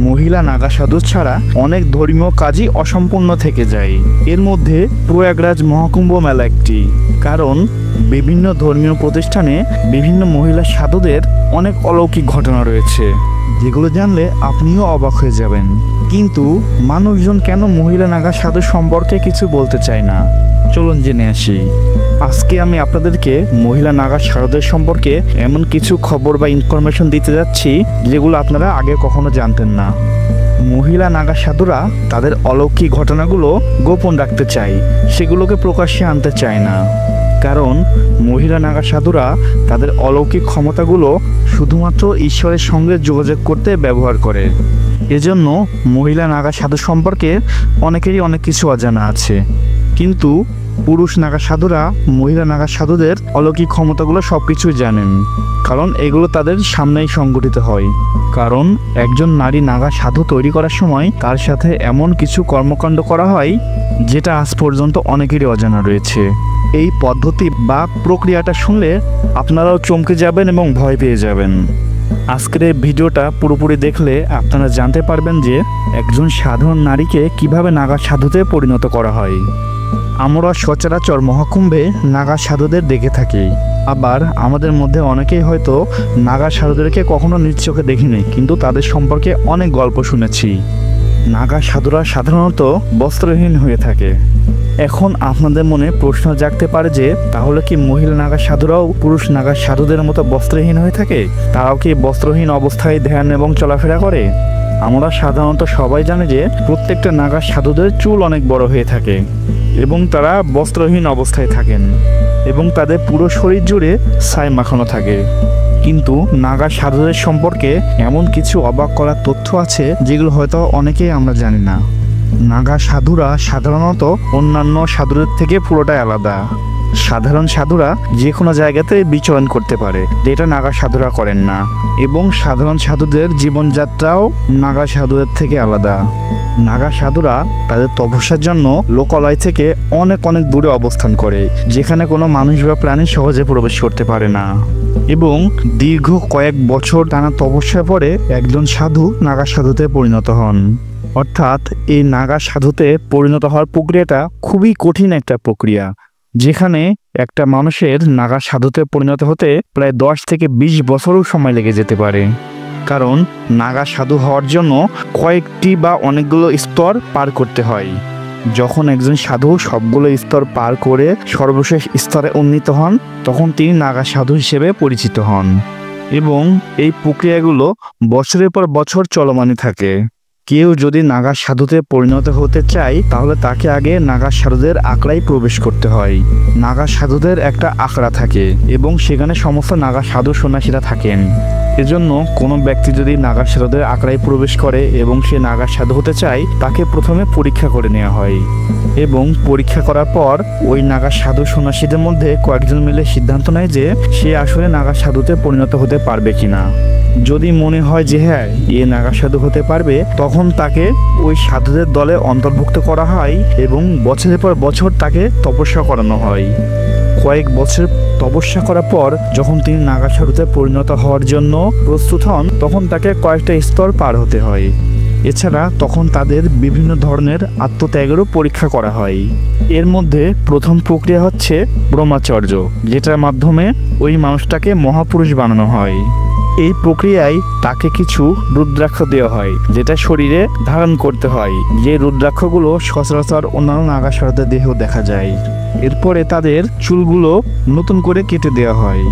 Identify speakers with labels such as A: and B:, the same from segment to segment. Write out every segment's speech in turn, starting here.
A: মহিলা নাগা সাধু ছাড়া অনেক ধর্মীয় কাজই অসম্পূর্ণ থেকে যায়। এর মধ্যে প্রয়াগরাজ মহাকুম্ভ মেলা একটি, কারণ বিভিন্ন ধর্মীয় প্রতিষ্ঠানে বিভিন্ন মহিলা সাধুদের অনেক অলৌকিক ঘটনা রয়েছে, যেগুলো জানলে আপনিও অবাক হয়ে যাবেন। কিন্তু মানুষজন কেন মহিলা নাগা সাধু সম্পর্কে কিছু বলতে চায় না, চলুন জেনে আসি। আজকে আমি আপনাদেরকে মহিলা নাগা সাধুদের সম্পর্কে এমন কিছু খবর বা ইনফরমেশন দিতে যাচ্ছি যেগুলো আপনারা আগে কখনো জানতেন না। মহিলা নাগা সাধুরা তাদের অলৌকিক ঘটনাগুলো গোপন রাখতে চায়, সেগুলোকে প্রকাশ্যে আনতে চায় না, কারণ মহিলা নাগা সাধুরা তাদের অলৌকিক ক্ষমতাগুলো শুধুমাত্র ঈশ্বরের সঙ্গে যোগাযোগ করতে ব্যবহার করে। এজন্য মহিলা নাগা সাধু সম্পর্কে অনেকেরই অনেক কিছু অজানা আছে, কিন্তু পুরুষ নাগা সাধুরা মহিলা নাগা সাধুদের অলৌকিক ক্ষমতাগুলো সব কিছুই জানেন, কারণ এগুলো তাদের সামনেই সংঘটিত হয়। কারণ একজন নারী নাগা সাধু তৈরি করার সময় তার সাথে এমন কিছু কর্মকাণ্ড করা হয় যেটা আজ পর্যন্ত অনেকেরই অজানা রয়েছে। এই পদ্ধতি বা প্রক্রিয়াটা শুনলে আপনারাও চমকে যাবেন এবং ভয় পেয়ে যাবেন। আজকের এই ভিডিওটা পুরোপুরি দেখলে আপনারা জানতে পারবেন যে একজন সাধারণ নারীকে কিভাবে নাগা সাধুতে পরিণত করা হয়। আমরা সচরাচর মহাকুম্ভে নাগা সাধুদের দেখে থাকি, আবার আমাদের মধ্যে অনেকেই হয়তো নাগা সাধুদেরকে কখনো নিজ চোখে দেখিনি, কিন্তু তাদের সম্পর্কে অনেক গল্প শুনেছি। নাগা সাধুরা সাধারণত বস্ত্রহীন হয়ে থাকে। এখন আপনাদের মনে প্রশ্ন জাগতে পারে যে তাহলে কি মহিলা নাগা সাধুরাও পুরুষ নাগা সাধুদের মতো বস্ত্রহীন হয়ে থাকে? তারাও কি বস্ত্রহীন অবস্থায় ধ্যান এবং চলাফেরা করে? আমরা সাধারণত সবাই জানি যে প্রত্যেকটা নাগা সাধুদের চুল অনেক বড় হয়ে থাকে এবং তারা বস্ত্রহীন অবস্থায় থাকেন এবং তাদের পুরো শরীর জুড়ে ছাই মাখানো থাকে। কিন্তু নাগা সাধুদের সম্পর্কে এমন কিছু অবাক করার তথ্য আছে যেগুলো হয়তো অনেকেই আমরা জানি না। নাগা সাধুরা সাধারণত অন্যান্য সাধুদের থেকে পুরোটাই আলাদা। সাধারণ সাধুরা যে কোনো জায়গাতে বিচরণ করতে পারে, যেটা নাগা সাধুরা করেন না, এবং সাধারণ সাধুদের জীবনযাত্রাও নাগা সাধুদের থেকে আলাদা। নাগা সাধুরা তাদের তপস্যার জন্য লোকালয় থেকে অনেক অনেক দূরে অবস্থান করে, যেখানে কোনো মানুষ বা প্রাণী সহজে প্রবেশ করতে পারে না, এবং দীর্ঘ কয়েক বছর টানা তপস্যার পরে একজন সাধু নাগা সাধুতে পরিণত হন। অর্থাৎ এই নাগা সাধুতে পরিণত হওয়ার প্রক্রিয়াটা খুবই কঠিন একটা প্রক্রিয়া, যেখানে একটা মানুষের নাগা সাধুতে পরিণত হতে প্রায় 10 থেকে 20 বছরও সময় লেগে যেতে পারে। কারণ নাগা সাধু হওয়ার জন্য কয়েকটি বা অনেকগুলো স্তর পার করতে হয়। যখন একজন সাধু সবগুলো স্তর পার করে সর্বশেষ স্তরে উন্নীত হন, তখন তিনি নাগা সাধু হিসেবে পরিচিত হন, এবং এই প্রক্রিয়াগুলো বছরের পর বছর চলমানই থাকে। কেউ যদি নাগা সাধুতে পরিণত হতে চায় তাহলে তাকে আগে নাগা সাধুদের আখড়ায় প্রবেশ করতে হয়। নাগা সাধুদের একটা আখড়া থাকে এবং সেখানে সমস্ত নাগা সাধু সন্ন্যাসীরা থাকেন। এজন্য কোনো ব্যক্তি যদি নাগা সাধুদের আখড়ায় প্রবেশ করে এবং সে নাগা সাধু হতে চায়, তাকে প্রথমে পরীক্ষা করে নেওয়া হয়, এবং পরীক্ষা করার পর ওই নাগা সাধু সন্ন্যাসীদের মধ্যে কয়েকজন মিলে সিদ্ধান্ত নেয় যে সে আসলে নাগা সাধুতে পরিণত হতে পারবে কিনা। যদি মনে হয় যে হ্যাঁ এ নাগা সাধু হতে পারবে, তখন তাকে ওই সাধুদের দলে অন্তর্ভুক্ত করা হয় এবং বছরের পর বছর তাকে তপস্যা করানো হয়। কয়েক বছর তপস্যা করার পর যখন তিনি নাগা সাধুতে পরিণত হওয়ার জন্য প্রস্তুত হন, তখন তাকে কয়েকটা স্তর পার হতে হয়। এছাড়া তখন তাদের বিভিন্ন ধরনের আত্মত্যাগেরও পরীক্ষা করা হয়। এর মধ্যে প্রথম প্রক্রিয়া হচ্ছে ব্রহ্মচর্য, যেটার মাধ্যমে ওই মানুষটাকে মহাপুরুষ বানানো হয়। এই প্রক্রিয়ায় তাকে কিছু রুদ্রাক্ষ দেওয়া হয়, যেটা শরীরে ধারণ করতে হয়, যে রুদ্রাক্ষগুলো সচরাচর অন্যান্য নাগা সাধুদের দেহেও দেখা যায়। এরপরে তাদের চুলগুলো নতুন করে কেটে দেওয়া হয়।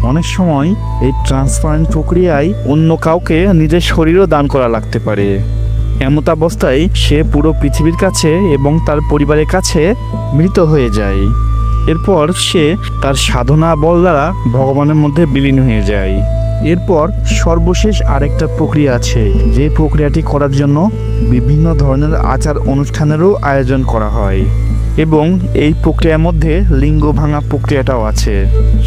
A: অনেক সময় এই ট্রান্সপারেন্ট প্রক্রিয়ায় অন্য কাউকে নিজের শরীরও দান করা লাগতে পারে। এমতাবস্থায় সে পুরো পৃথিবীর কাছে এবং তার পরিবারের কাছে মৃত হয়ে যায়। এরপর সে তার সাধনা বল দ্বারা ভগবানের মধ্যে বিলীন হয়ে যায়। এরপর সর্বশেষ আরেকটা প্রক্রিয়া আছে, যে প্রক্রিয়াটি করার জন্য বিভিন্ন ধরনের আচার অনুষ্ঠানেরও আয়োজন করা হয়, এবং এই প্রক্রিয়ার মধ্যে লিঙ্গ ভাঙা প্রক্রিয়াটাও আছে।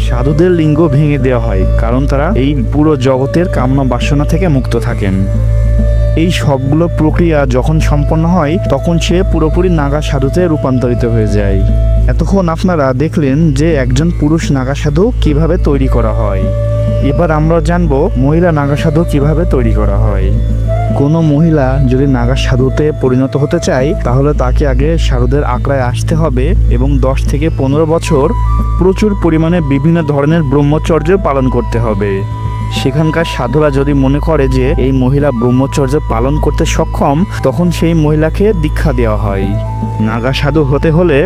A: সাধুদের লিঙ্গ ভেঙে দেওয়া হয়, কারণ তারা এই পুরো জগতের কামনা বাসনা থেকে মুক্ত থাকেন। এই সবগুলো প্রক্রিয়া যখন সম্পন্ন হয়, তখন সে পুরোপুরি নাগা সাধুতে রূপান্তরিত হয়ে যায়। এতক্ষণ আপনারা দেখলেন যে একজন পুরুষ নাগা সাধু কিভাবে তৈরি করা হয়। এবার আমরা জানবো মহিলা নাগা সাধু কিভাবে তৈরি করা হয়। কোনো মহিলা যদি নাগা সাধুতে পরিণত হতে চায় তাহলে তাকে আগে সাধুদের আখড়ায় আসতে হবে এবং 10 থেকে 15 বছর প্রচুর পরিমাণে বিভিন্ন ধরনের ব্রহ্মচর্য পালন করতে হবে। সেখানকার সাধুরা যদি মনে করে যে এই মহিলা ব্রহ্মচর্য পালন করতে সক্ষম, তখন সেই মহিলাকে দীক্ষা দেওয়া হয়। নাগা সাধু হতে হলে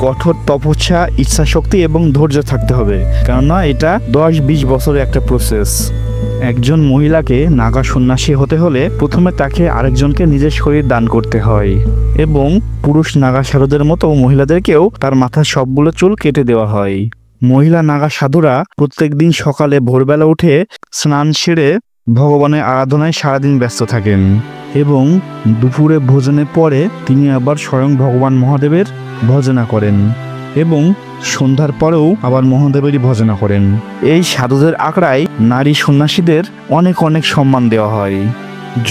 A: কঠোর তপস্যা, ইচ্ছাশক্তি এবং ধৈর্য থাকতে হবে, কেননা এটা 10-20 বছরের একটা প্রসেস। একজন মহিলাকে নাগা সন্ন্যাসী হতে হলে প্রথমে তাকে আরেকজনকে নিজের শরীর দান করতে হয় এবং পুরুষ নাগা সাধুদের মতো মহিলাদেরকেও তার মাথার সবগুলো চুল কেটে দেওয়া হয়। মহিলা নাগা সাধুরা প্রত্যেকদিন সকালে ভোরবেলা উঠে স্নান সেরে ভগবানের আরাধনায় সারাদিন ব্যস্ত থাকেন এবং দুপুরে ভোজনের পরে তিনি আবার স্বয়ং ভগবান মহাদেবের ভজনা করেন এবং সন্ধ্যার পরেও আবার মহাদেবেরই ভজনা করেন। এই সাধুদের আখড়ায় নারী সন্ন্যাসীদের অনেক অনেক সম্মান দেওয়া হয়।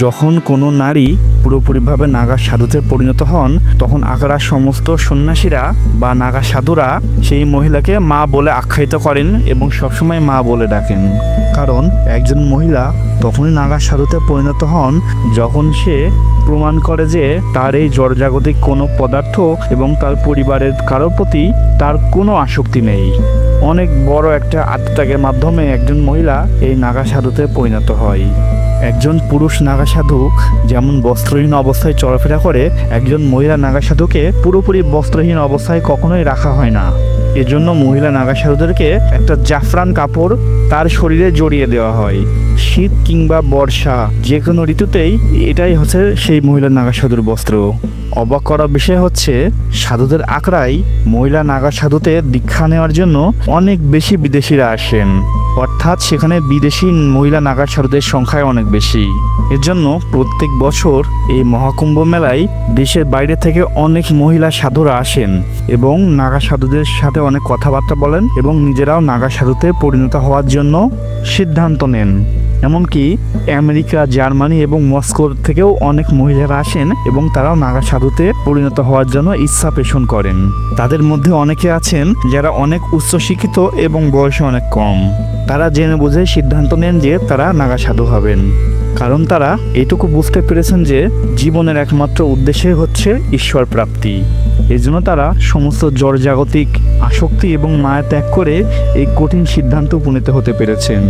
A: যখন কোনো নারী পুরোপুরিভাবে নাগা সাধুতে পরিণত হন, তখন আখড়ার সমস্ত সন্ন্যাসীরা বা নাগা সাধুরা সেই মহিলাকে মা বলে আখ্যায়িত করেন এবং সবসময় মা বলে ডাকেন। কারণ একজন মহিলা তখনই নাগা সাধুতে পরিণত হন যখন সে প্রমাণ করে যে তার এই জড়জাগতিক কোনো পদার্থ এবং তার পরিবারের কারোর প্রতি তার কোনো আসক্তি নেই। অনেক বড় একটা আত্মত্যাগের মাধ্যমে একজন মহিলা এই নাগা সাধুতে পরিণত হয়। একজন পুরুষ নাগা সাধু যেমন বস্ত্রহীন অবস্থায় চলাফেরা করে, একজন মহিলা নাগা সাধুকে পুরোপুরি বস্ত্রহীন অবস্থায় কখনোই রাখা হয় না। এজন্য মহিলা নাগা সাধুদেরকে একটা জাফরান কাপড় তার শরীরে জড়িয়ে দেওয়া হয়। শীত কিংবা বর্ষা যে কোনো ঋতুতেই এটাই হচ্ছে সেই মহিলা নাগা সাধুর বস্ত্র। অবাক করা বিষয় হচ্ছে, সাধুদের আখড়ায় মহিলা নাগা সাধুতে দীক্ষা নেওয়ার জন্য অনেক বেশি বিদেশিরা আসেন, অর্থাৎ সেখানে বিদেশি মহিলা নাগা সাধুদের সংখ্যায় অনেক বেশি। এর জন্য প্রত্যেক বছর এই মহাকুম্ভ মেলায় দেশের বাইরে থেকে অনেক মহিলা সাধুরা আসেন এবং নাগা সাধুদের সাথে অনেক কথাবার্তা বলেন এবং নিজেরাও নাগা সাধুতে পরিণত হওয়ার জন্য সিদ্ধান্ত নেন। এমনকি আমেরিকা, জার্মানি এবং মস্কোর থেকেও অনেক মহিলারা আসেন এবং তারাও নাগা সাধুতে পরিণত হওয়ার জন্য ইচ্ছা পোষণ করেন। তাদের মধ্যে অনেকে আছেন যারা অনেক উচ্চশিক্ষিত এবং বয়সে অনেক কম। তারা জেনে বুঝে সিদ্ধান্ত নেন যে তারা নাগা সাধু হবেন, কারণ তারা এটুকু বুঝতে পেরেছেন যে জীবনের একমাত্র উদ্দেশ্যই হচ্ছে ঈশ্বর প্রাপ্তি। এই জন্য তারা সমস্ত জড়জাগতিক আসক্তি এবং মায়া ত্যাগ করে এই কঠিন সিদ্ধান্ত উপনীত হতে পেরেছেন।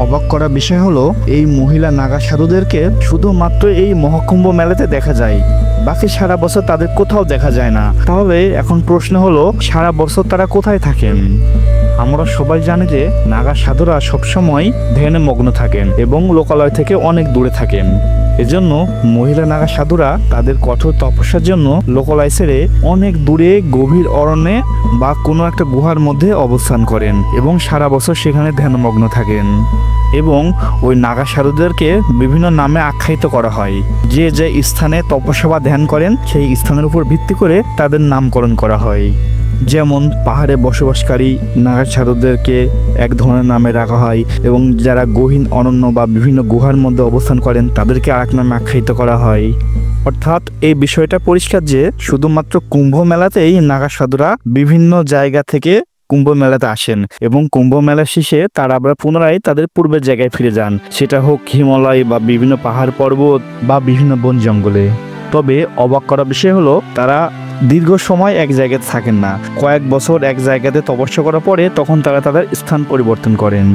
A: অবাক করা বিষয় হলো, এই মহিলা নাগা সাধুদেরকে শুধুমাত্র এই মহাকুম্ভ মেলাতে দেখা যায়, বাকি সারা বছর তাদের কোথাও দেখা যায় না। তাহলে এখন প্রশ্ন হলো, সারা বছর তারা কোথায় থাকেন? আমরা সবাই জানি যে নাগা সাধুরা সবসময় ধ্যানে মগ্ন থাকেন এবং লোকালয় থেকে অনেক দূরে থাকেন। এজন্য মহিলা নাগা সাধুরা তাদের কঠোর তপস্যার জন্য লোকালয় ছেড়ে অনেক দূরে গভীর অরণ্যে বা কোনো একটা গুহার মধ্যে অবস্থান করেন এবং সারা বছর সেখানে ধ্যানমগ্ন থাকেন। এবং ওই নাগা সাধুদেরকে বিভিন্ন নামে আখ্যায়িত করা হয়। যে যে স্থানে তপস্যা বা ধ্যান করেন সেই স্থানের উপর ভিত্তি করে তাদের নামকরণ করা হয়। যেমন পাহাড়ে বসবাসকারী নাগা সাধুদেরকে এক ধরনের নামে রাখা হয় এবং যারা গহীন অরণ্য বা বিভিন্ন গুহার মধ্যে অবস্থান করেন তাদেরকে আরেক নামে আখ্যায়িত করা হয়। অর্থাৎ এই বিষয়টা পরিষ্কার যে শুধুমাত্র কুম্ভ মেলাতেই নাগা সাধুরা বিভিন্ন জায়গা থেকে কুম্ভ মেলাতে আসেন এবং কুম্ভ মেলা শেষে তারা আবার পুনরায় তাদের পূর্বের জায়গায় ফিরে যান, সেটা হোক হিমালয় বা বিভিন্ন পাহাড় পর্বত বা বিভিন্ন বন জঙ্গলে। তবে অবাক করা বিষয় হলো, তারা দীর্ঘ সময় এক জায়গায় থাকেন না। কয়েক বছর এক জায়গাতে তপস্যা করার পরে তখন তারা তাদের স্থান পরিবর্তন করেন।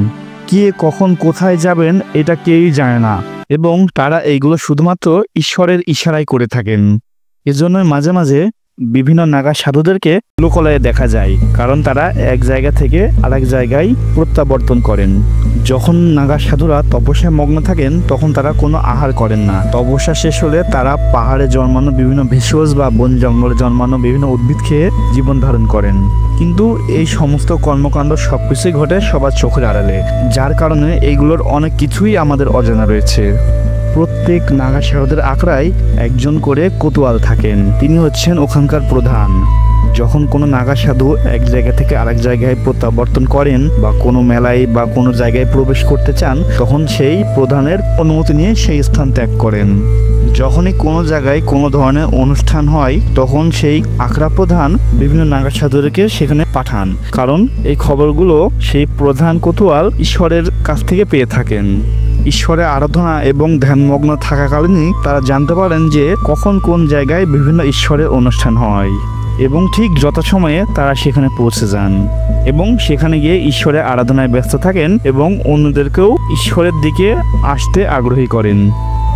A: কে কখন কোথায় যাবেন এটা কেউই জানে না এবং তারা এইগুলো শুধুমাত্র ঈশ্বরের ইশারায় করে থাকেন। এজন্য মাঝে মাঝে বিভিন্ন নাগা সাধুদেরকে লোকালয়ে দেখা যায়, কারণ তারা এক জায়গা থেকে আরেক জায়গায় প্রত্যাবর্তন করেন। যখন নাগা সাধুরা তপস্যায় মগ্ন থাকেন তখন তারা কোনো আহার করেন না। তপস্যা শেষ হলে তারা পাহাড়ে জন্মানো বিভিন্ন ভেষজ বা বন জঙ্গলে জন্মানো বিভিন্ন উদ্ভিদ খেয়ে জীবন ধারণ করেন। কিন্তু এই সমস্ত কর্মকাণ্ড সবকিছুই ঘটে সবার চোখের আড়ালে, যার কারণে এইগুলোর অনেক কিছুই আমাদের অজানা রয়েছে। প্রত্যেক নাগা সাধুদের আখড়ায় একজন করে কোতোয়াল থাকেন, তিনি হচ্ছেন ওখানকার প্রধান। যখন কোনো নাগা সাধু এক জায়গা থেকে আরেক জায়গায় প্রত্যাবর্তন করেন বা কোনো মেলায় বা কোনো জায়গায় প্রবেশ করতে চান, তখন সেই প্রধানের অনুমতি নিয়ে সেই স্থান ত্যাগ করেন। যখনই কোনো জায়গায় কোনো ধরনের অনুষ্ঠান হয় তখন সেই আখড়া প্রধান বিভিন্ন নাগা সাধুদেরকে সেখানে পাঠান, কারণ এই খবরগুলো সেই প্রধান কোতোয়াল ঈশ্বরের কাছ থেকে পেয়ে থাকেন। ঈশ্বরের আরাধনা এবং ধ্যানমগ্ন থাকাকালীনই তারা জানতে পারেন যে কখন কোন জায়গায় বিভিন্ন ঈশ্বরের অনুষ্ঠান হয় এবং ঠিক যথাসময়ে তারা সেখানে পৌঁছে যান এবং সেখানে গিয়ে ঈশ্বরের আরাধনায় ব্যস্ত থাকেন এবং অন্যদেরকেও ঈশ্বরের দিকে আসতে আগ্রহী করেন।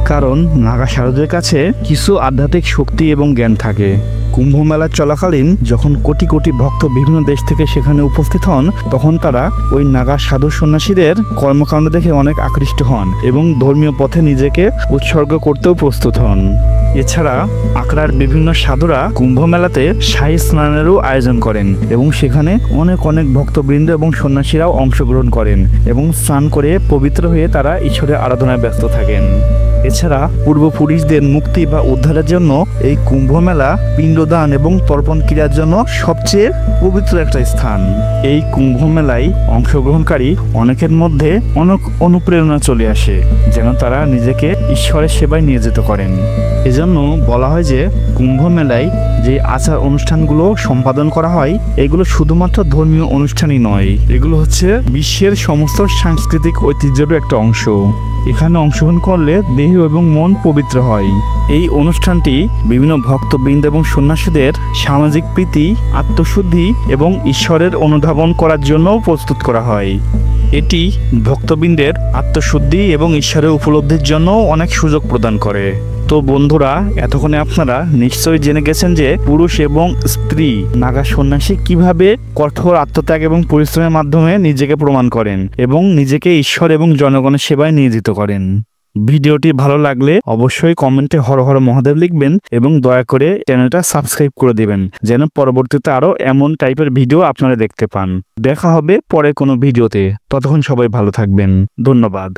A: কারণ নাগা সাধুদের কাছে কিছু আধ্যাত্মিক শক্তি এবং জ্ঞান থাকে। কুম্ভ মেলা চলাকালীন যখন কোটি কোটি ভক্ত বিভিন্ন দেশ থেকে সেখানে উপস্থিত হন, তখন তারা ওই নাগা সাধু সন্ন্যাসীদের কর্মকাণ্ড দেখে অনেক আকৃষ্ট হন এবং ধর্মীয় পথে নিজেকে উৎসর্গ করতেও প্রস্তুত হন। এছাড়া আখড়ার বিভিন্ন সাধুরা কুম্ভ মেলাতে শাহী স্নানেরও আয়োজন করেন এবং সেখানে অনেক অনেক ভক্তবৃন্দ এবং সন্ন্যাসীরাও অংশগ্রহণ করেন এবং স্নান করে পবিত্র হয়ে তারা ঈশ্বরের আরাধনায় ব্যস্ত থাকেন। এছাড়া পূর্বপুরুষদের মুক্তি বা উদ্ধারের জন্য এই কুম্ভ মেলা পিণ্ডদান এবং তর্পণ ক্রিয়ার জন্য সবচেয়ে পবিত্র একটা স্থান। এই কুম্ভ মেলায় অংশগ্রহণকারী অনেকের মধ্যে অনেক অনুপ্রেরণা চলে আসে যেন তারা নিজেকে ঈশ্বরের সেবায় নিয়োজিত করেন। এজন্য বলা হয় যে কুম্ভ মেলায় যে আচার অনুষ্ঠানগুলো সম্পাদন করা হয় এগুলো শুধুমাত্র ধর্মীয় অনুষ্ঠানই নয়, এগুলো হচ্ছে বিশ্বের সমস্ত সাংস্কৃতিক ঐতিহ্যেরও একটা অংশ। এখানে অংশগ্রহণ করলে দেহ এবং মন পবিত্র হয়। এই অনুষ্ঠানটি বিভিন্ন ভক্তবৃন্দ এবং সন্ন্যাসীদের সামাজিক প্রীতি, আত্মশুদ্ধি এবং ঈশ্বরের অনুধাবন করার জন্য প্রস্তুত করা হয়। এটি ভক্তবৃন্দের আত্মশুদ্ধি এবং ঈশ্বরের উপলব্ধির জন্য অনেক সুযোগ প্রদান করে। তো বন্ধুরা, এতক্ষণে আপনারা নিশ্চয়ই জেনে গেছেন যে পুরুষ এবং স্ত্রী নাগা সন্ন্যাসী কিভাবে কঠোর আত্মত্যাগ এবং পরিশ্রমের মাধ্যমে নিজেকে প্রমাণ করেন এবং নিজেকে ঈশ্বর এবং জনগণের সেবায় নিয়োজিত করেন। ভিডিওটি ভালো লাগলে অবশ্যই কমেন্টে হর হর মহাদেব লিখবেন এবং দয়া করে চ্যানেলটা সাবস্ক্রাইব করে দিবেন যেন পরবর্তীতে আরো এমন টাইপের ভিডিও আপনারা দেখতে পান। দেখা হবে পরে কোনো ভিডিওতে, ততক্ষণ সবাই ভালো থাকবেন। ধন্যবাদ।